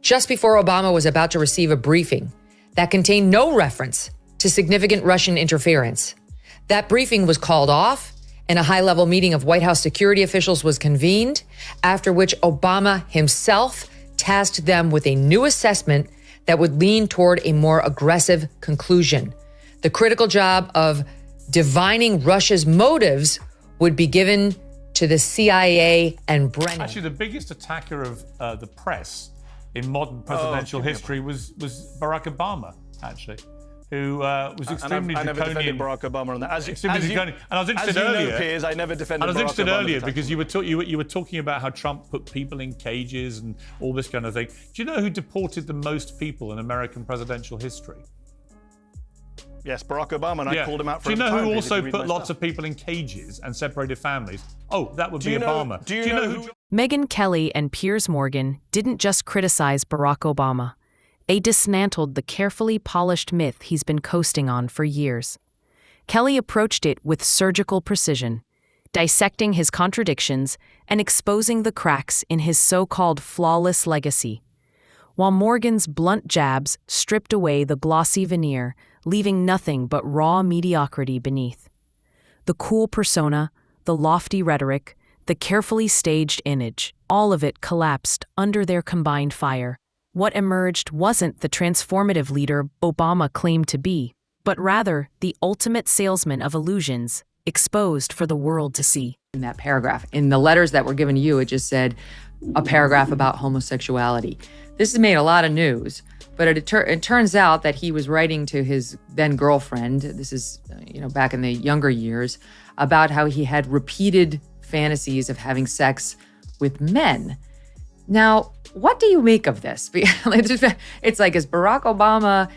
just before Obama was about to receive a briefing that contained no reference to significant Russian interference. That briefing was called off, and a high-level meeting of White House security officials was convened, after which Obama himself tasked them with a new assessment that would lean toward a more aggressive conclusion. The critical job of divining Russia's motives would be given to the CIA and Brennan. Actually, the biggest attacker of the press in modern presidential history was Barack Obama, actually, who was extremely draconian. I never defended Barack Obama on that. And I was interested earlier. Piers, I never defended Barack Obama. I was interested earlier because you were talking about how Trump put people in cages and all this kind of thing. Do you know who deported the most people in American presidential history? Yes, Barack Obama, and I called him out for Do you know who also put lots of people in cages and separated families? Oh, that would be Obama. Do you know who? Megyn Kelly and Piers Morgan didn't just criticize Barack Obama. They dismantled the carefully polished myth he's been coasting on for years. Kelly approached it with surgical precision, dissecting his contradictions and exposing the cracks in his so-called flawless legacy, while Morgan's blunt jabs stripped away the glossy veneer, leaving nothing but raw mediocrity beneath. The cool persona, the lofty rhetoric, the carefully staged image, all of it collapsed under their combined fire. What emerged wasn't the transformative leader Obama claimed to be, but rather the ultimate salesman of illusions, exposed for the world to see. In that paragraph, in the letters that were given to you, it just said a paragraph about homosexuality. This has made a lot of news, but it turns out that he was writing to his then girlfriend, this is back in the younger years, about how he had repeated fantasies of having sex with men. Now, what do you make of this? It's like, is Barack Obama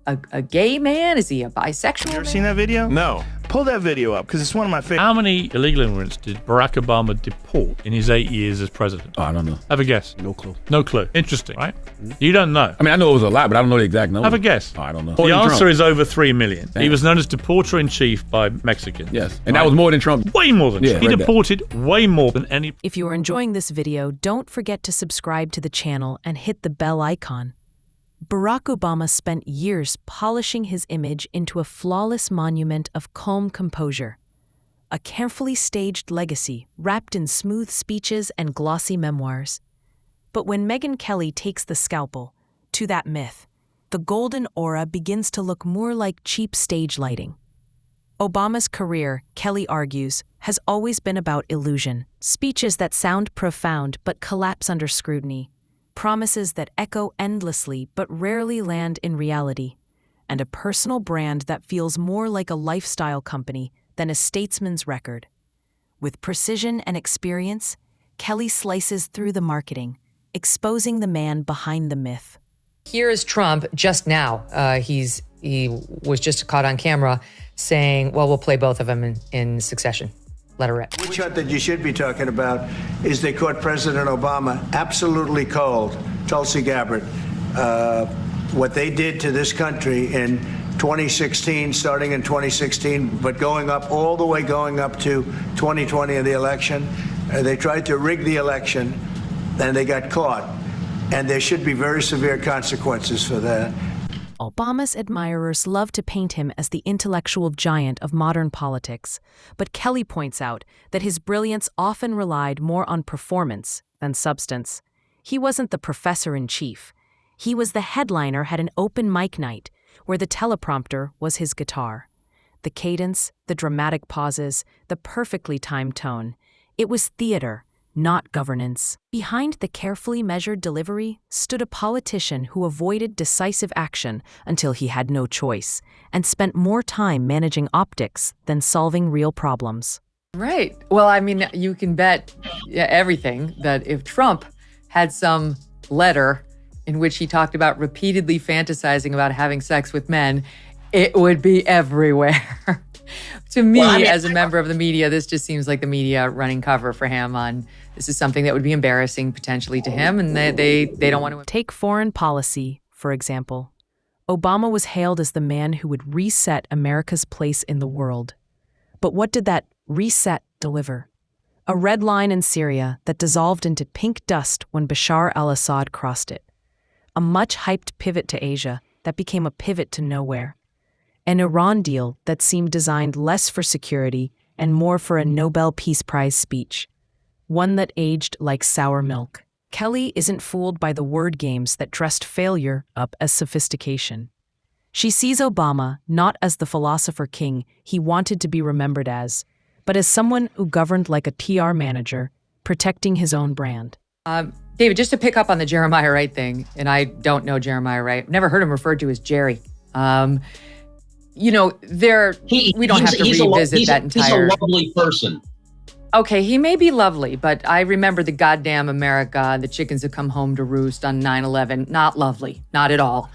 a gay man? Is he a bisexual man? You ever seen that video? No. Pull that video up, because it's one of my favorites. How many illegal immigrants did Barack Obama deport in his 8 years as president? Oh, I don't know. Have a guess. No clue. No clue. Interesting, right? You don't know. I mean, I know it was a lot, but I don't know the exact number. Have a guess. Oh, I don't know. The answer is over 3 million. He was known as deporter-in-chief by Mexicans. Yes, and that was more than Trump. Way more than Trump. He deported way more than any. If you are enjoying this video, don't forget to subscribe to the channel and hit the bell icon. Barack Obama spent years polishing his image into a flawless monument of calm composure, a carefully staged legacy wrapped in smooth speeches and glossy memoirs. But when Megyn Kelly takes the scalpel to that myth, the golden aura begins to look more like cheap stage lighting. Obama's career, Kelly argues, has always been about illusion, speeches that sound profound but collapse under scrutiny, promises that echo endlessly but rarely land in reality, and a personal brand that feels more like a lifestyle company than a statesman's record. With precision and experience, Kelly slices through the marketing, exposing the man behind the myth. Here is Trump just now. He was just caught on camera saying, well, we'll play both of them in succession. Let her rip. Witch hunt that you should be talking about is they caught President Obama absolutely cold, Tulsi Gabbard. What they did to this country in 2016, starting in 2016, but going up all the way going up to 2020 in the election. They tried to rig the election, and they got caught. And there should be very severe consequences for that. Obama's admirers love to paint him as the intellectual giant of modern politics, but Kelly points out that his brilliance often relied more on performance than substance. He wasn't the professor-in-chief. He was the headliner at an open mic night where the teleprompter was his guitar. The cadence, the dramatic pauses, the perfectly timed tone. It was theater, not governance. Behind the carefully measured delivery stood a politician who avoided decisive action until he had no choice and spent more time managing optics than solving real problems. Right. Well, I mean, you can bet everything that if Trump had some letter in which he talked about repeatedly fantasizing about having sex with men, it would be everywhere. To me, as a member of the media, this just seems like the media running cover for him on this is something that would be embarrassing potentially to him, and they don't want to. Take foreign policy, for example. Obama was hailed as the man who would reset America's place in the world. But what did that reset deliver? A red line in Syria that dissolved into pink dust when Bashar al-Assad crossed it. a much-hyped pivot to Asia that became a pivot to nowhere. An Iran deal that seemed designed less for security and more for a Nobel Peace Prize speech. One that aged like sour milk. Kelly isn't fooled by the word games that dressed failure up as sophistication. She sees Obama not as the philosopher king he wanted to be remembered as, but as someone who governed like a TR manager, protecting his own brand. David, just to pick up on the Jeremiah Wright thing, and I don't know Jeremiah Wright. I've never heard him referred to as Jerry. We don't have to revisit that entire... He's a lovely person. Okay, he may be lovely, but I remember the goddamn America, the chickens that come home to roost on 9/11. Not lovely, not at all.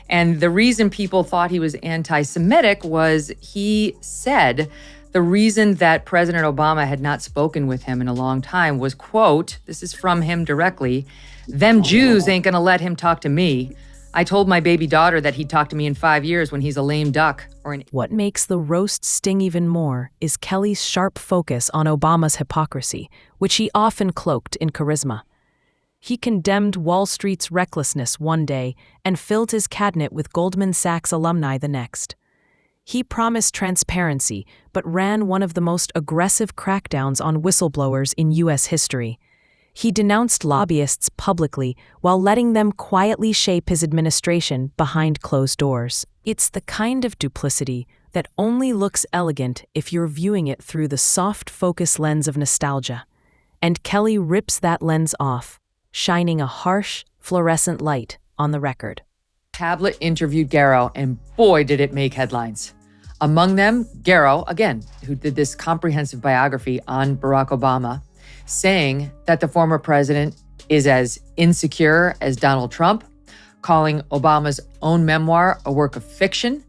And the reason people thought he was anti-Semitic was he said the reason that President Obama had not spoken with him in a long time was, quote, this is from him directly, "Them Jews ain't gonna let him talk to me. I told my baby daughter that he'd talk to me in 5 years when he's a lame duck." What makes the roast sting even more is Kelly's sharp focus on Obama's hypocrisy, which he often cloaked in charisma. He condemned Wall Street's recklessness one day and filled his cabinet with Goldman Sachs alumni the next. He promised transparency, but ran one of the most aggressive crackdowns on whistleblowers in U.S. history. He denounced lobbyists publicly while letting them quietly shape his administration behind closed doors. It's the kind of duplicity that only looks elegant if you're viewing it through the soft focus lens of nostalgia. And Kelly rips that lens off, shining a harsh, fluorescent light on the record. Tablet interviewed Garrow, and boy, did it make headlines. Among them, Garrow, again, who did this comprehensive biography on Barack Obama, saying that the former president is as insecure as Donald Trump, calling Obama's own memoir a work of fiction,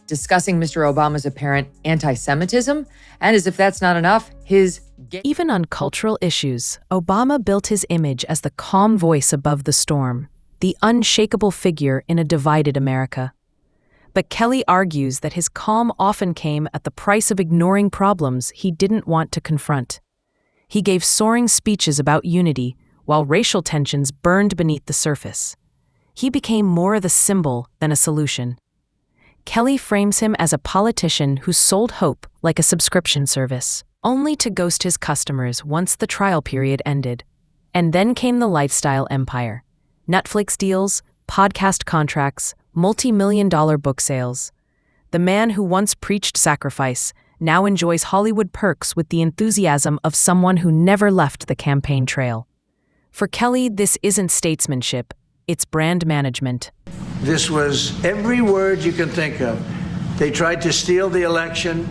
discussing Mr. Obama's apparent anti-Semitism, and as if that's not enough, his Even on cultural issues, Obama built his image as the calm voice above the storm, the unshakable figure in a divided America. But Kelly argues that his calm often came at the price of ignoring problems he didn't want to confront. He gave soaring speeches about unity while racial tensions burned beneath the surface. He became more the symbol than a solution. Kelly frames him as a politician who sold hope like a subscription service, only to ghost his customers once the trial period ended. And then came the lifestyle empire. Netflix deals, podcast contracts, multi-million-dollar book sales. The man who once preached sacrifice now enjoys Hollywood perks with the enthusiasm of someone who never left the campaign trail. For Kelly, this isn't statesmanship, it's brand management. This was every word you can think of. They tried to steal the election.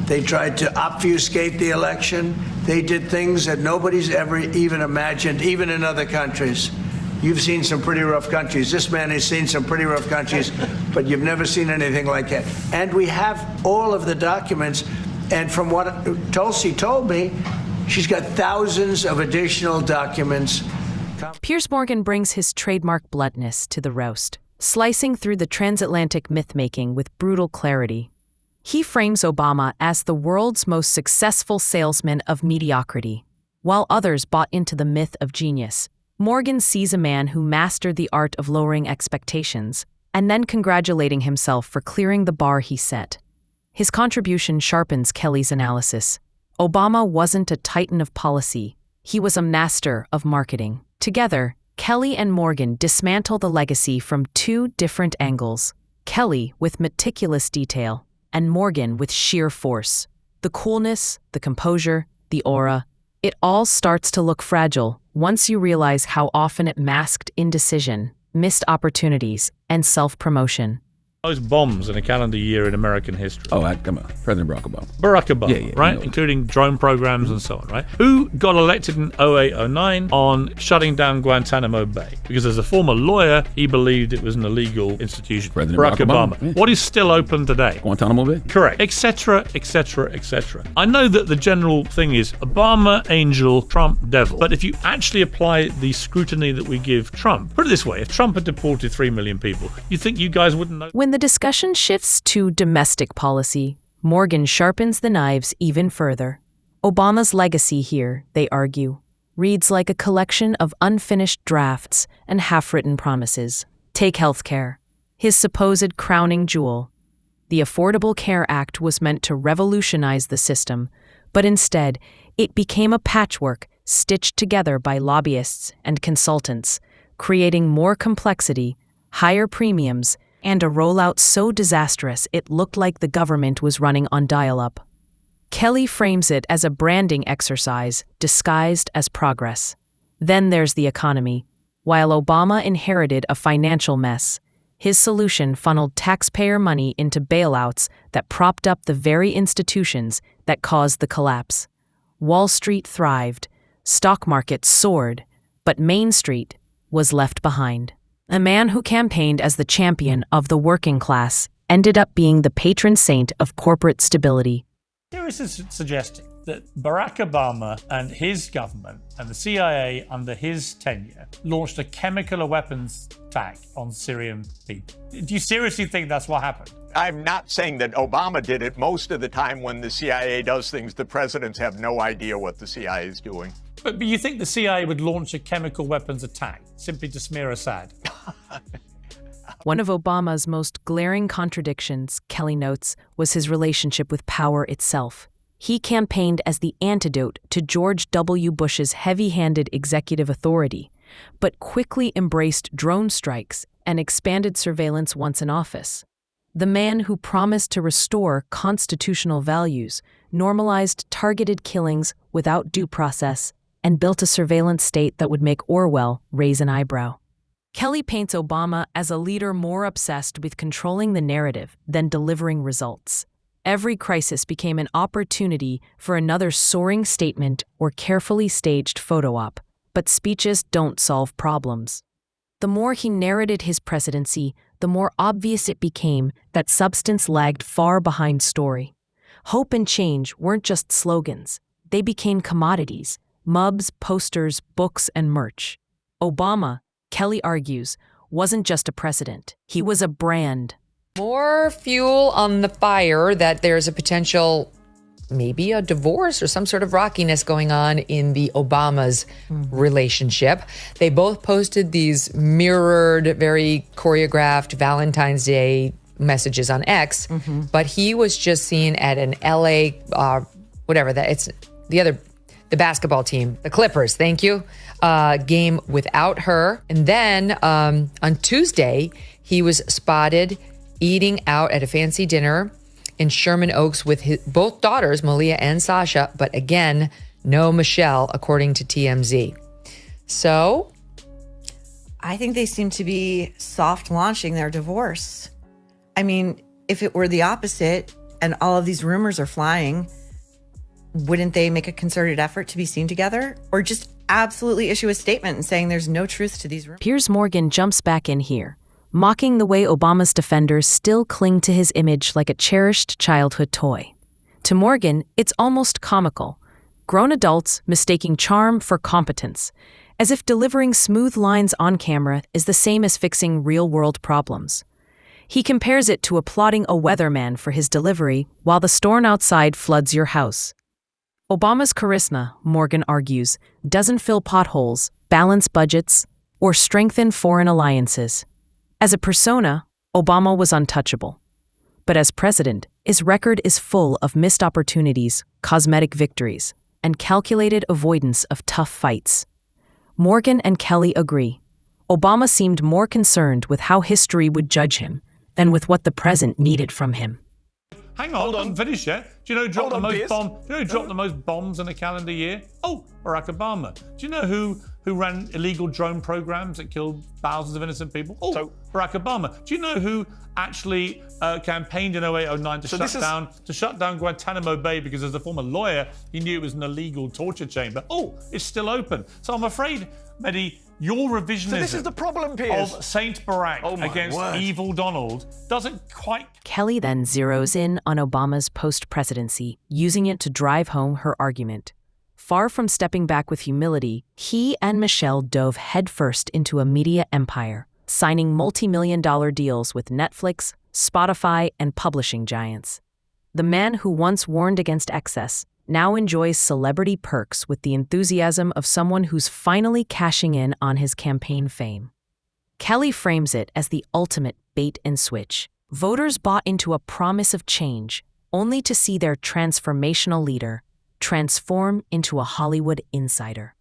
They tried to obfuscate the election. They did things that nobody's ever even imagined, even in other countries. You've seen some pretty rough countries. This man has seen some pretty rough countries, but you've never seen anything like that. And we have all of the documents. And from what Tulsi told me, she's got thousands of additional documents. Piers Morgan brings his trademark bluntness to the roast, slicing through the transatlantic myth-making with brutal clarity. He frames Obama as the world's most successful salesman of mediocrity, while others bought into the myth of genius. Morgan sees a man who mastered the art of lowering expectations, and then congratulating himself for clearing the bar he set. His contribution sharpens Kelly's analysis. Obama wasn't a titan of policy, he was a master of marketing. Together, Kelly and Morgan dismantle the legacy from two different angles. Kelly with meticulous detail, and Morgan with sheer force. The coolness, the composure, the aura, it all starts to look fragile once you realize how often it masked indecision, missed opportunities, and self-promotion. Most bombs in a calendar year in American history. Oh, come on. President Barack Obama. Barack Obama, Yeah, right? Including drone programs and so on, right? Who got elected in 08-09 on shutting down Guantanamo Bay? Because as a former lawyer, he believed it was an illegal institution. President Barack Obama. Obama. What is still open today? Guantanamo Bay? Correct. Etc., etc., etc. I know that the general thing is Obama, angel, Trump, devil. But if you actually apply the scrutiny that we give Trump, put it this way, if Trump had deported 3 million people, you think you guys wouldn't know? When the discussion shifts to domestic policy, Morgan sharpens the knives even further. Obama's legacy here, they argue, reads like a collection of unfinished drafts and half-written promises. Take healthcare, his supposed crowning jewel. The Affordable Care Act was meant to revolutionize the system, but instead, it became a patchwork stitched together by lobbyists and consultants, creating more complexity, higher premiums, and a rollout so disastrous it looked like the government was running on dial-up. Kelly frames it as a branding exercise disguised as progress. Then there's the economy. While Obama inherited a financial mess, his solution funneled taxpayer money into bailouts that propped up the very institutions that caused the collapse. Wall Street thrived, stock markets soared, but Main Street was left behind. A man who campaigned as the champion of the working class ended up being the patron saint of corporate stability. Piers is suggesting that Barack Obama and his government and the CIA under his tenure launched a chemical weapons attack on Syrian people. Do you seriously think that's what happened? I'm not saying that Obama did it. Most of the time when the CIA does things, the presidents have no idea what the CIA is doing. But you think the CIA would launch a chemical weapons attack simply to smear Assad? One of Obama's most glaring contradictions, Kelly notes, was his relationship with power itself. He campaigned as the antidote to George W. Bush's heavy-handed executive authority, but quickly embraced drone strikes and expanded surveillance once in office. The man who promised to restore constitutional values normalized targeted killings without due process and built a surveillance state that would make Orwell raise an eyebrow. Kelly paints Obama as a leader more obsessed with controlling the narrative than delivering results. Every crisis became an opportunity for another soaring statement or carefully staged photo op, but speeches don't solve problems. The more he narrated his presidency, the more obvious it became that substance lagged far behind story. Hope and change weren't just slogans. They became commodities, mubs, posters, books, and merch. Obama, Kelly argues, wasn't just a president. He was a brand. More fuel on the fire that there's a potential, maybe a divorce or some sort of rockiness going on in the Obamas' relationship. They both posted these mirrored, very choreographed Valentine's Day messages on X, but he was just seen at an LA, the basketball team, the Clippers, thank you, game without her. And then on Tuesday, he was spotted eating out at a fancy dinner in Sherman Oaks with both daughters, Malia and Sasha, but again, no Michelle, according to TMZ. So? I think they seem to be soft launching their divorce. I mean, if it were the opposite and all of these rumors are flying, wouldn't they make a concerted effort to be seen together? Or just absolutely issue a statement and saying there's no truth to these rumors? Piers Morgan jumps back in here, mocking the way Obama's defenders still cling to his image like a cherished childhood toy. To Morgan, it's almost comical. Grown adults mistaking charm for competence, as if delivering smooth lines on camera is the same as fixing real-world problems. He compares it to applauding a weatherman for his delivery while the storm outside floods your house. Obama's charisma, Morgan argues, doesn't fill potholes, balance budgets, or strengthen foreign alliances. As a persona, Obama was untouchable. But as president, his record is full of missed opportunities, cosmetic victories, and calculated avoidance of tough fights. Morgan and Kelly agree. Obama seemed more concerned with how history would judge him than with what the present needed from him. Hang on, I'm finished yet. Do you know who dropped the most bombs in a calendar year? Oh, Barack Obama. Do you know who ran illegal drone programs that killed thousands of innocent people? Oh, so, Barack Obama. Do you know who actually campaigned in 08-09 to shut down Guantanamo Bay because as a former lawyer, he knew it was an illegal torture chamber? Oh, it's still open. So I'm afraid, Mehdi, your revisionism this is the problem, Piers. of Saint Barack against evil Donald doesn't quite... Kelly then zeroes in on Obama's post-presidency, using it to drive home her argument. Far from stepping back with humility, he and Michelle dove headfirst into a media empire, signing multi-million-dollar deals with Netflix, Spotify, and publishing giants. The man who once warned against excess now enjoys celebrity perks with the enthusiasm of someone who's finally cashing in on his campaign fame. Kelly frames it as the ultimate bait and switch. Voters bought into a promise of change, only to see their transformational leader transform into a Hollywood insider.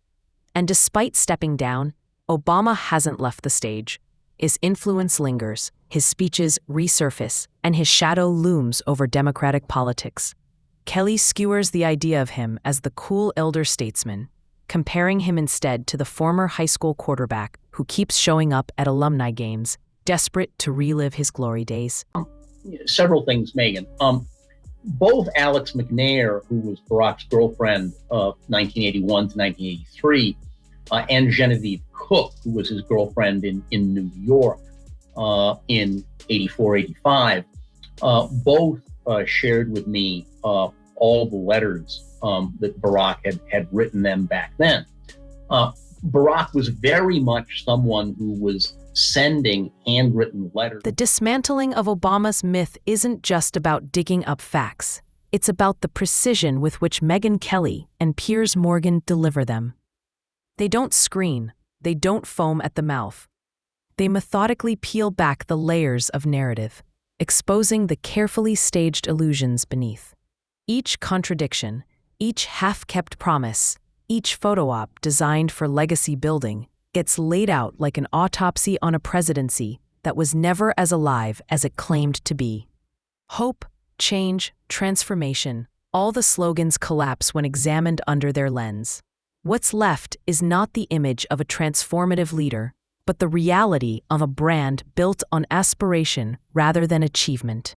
And despite stepping down, Obama hasn't left the stage. His influence lingers, his speeches resurface, and his shadow looms over Democratic politics. Kelly skewers the idea of him as the cool elder statesman, comparing him instead to the former high school quarterback who keeps showing up at alumni games, desperate to relive his glory days. Several things, Megyn. Both Alex McNair, who was Barack's girlfriend of 1981 to 1983, and Genevieve Cook, who was his girlfriend in New York in 84, 85, both shared with me all the letters that Barack had written them back then. Barack was very much someone who was sending handwritten letters. The dismantling of Obama's myth isn't just about digging up facts. It's about the precision with which Megyn Kelly and Piers Morgan deliver them. They don't screen. They don't foam at the mouth. They methodically peel back the layers of narrative, exposing the carefully staged illusions beneath. Each contradiction, each half-kept promise, each photo op designed for legacy building gets laid out like an autopsy on a presidency that was never as alive as it claimed to be. Hope, change, transformation, all the slogans collapse when examined under their lens. What's left is not the image of a transformative leader, but the reality of a brand built on aspiration rather than achievement.